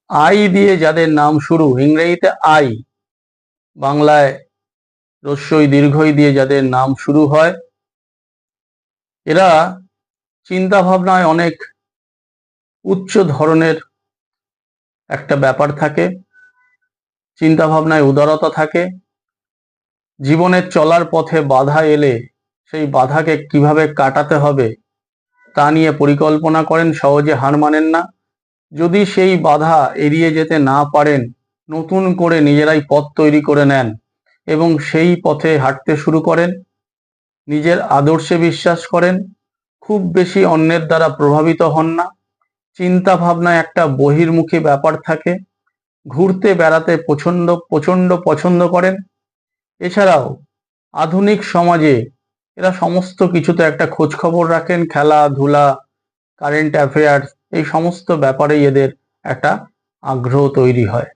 I দিয়ে যাদের নাম শুরু, ইংরেজিতে আই, বাংলায় রস্যই দীর্ঘই দিয়ে যাদের নাম শুরু হয়, এরা চিন্তা ভাবনায় অনেক উচ্চ ধরনের একটা ব্যাপার থাকে, চিন্তা ভাবনায় উদারতা থাকে। জীবনের চলার পথে বাধা এলে সেই বাধাকে কিভাবে কাটাতে হবে তা নিয়ে পরিকল্পনা করেন, সহজে হার মানেন না। যদি সেই বাধা এড়িয়ে যেতে না পারেন, নতুন করে নিজেরাই পথ তৈরি করে নেন এবং সেই পথে হাঁটতে শুরু করেন। নিজের আদর্শে বিশ্বাস করেন, খুব বেশি অন্যের দ্বারা প্রভাবিত হন না। চিন্তা ভাবনায় একটা বহির্মুখী ব্যাপার থাকে। ঘুরতে বেড়াতে প্রচন্ড পছন্দ করেন। এছাড়াও আধুনিক সমাজে এরা সমস্ত কিছুতে একটা খোঁজ খবর রাখেন, খেলাধুলা, কারেন্ট অ্যাফেয়ার্স, এই সমস্ত ব্যাপারেই এদের একটা আগ্রহ তৈরি হয়।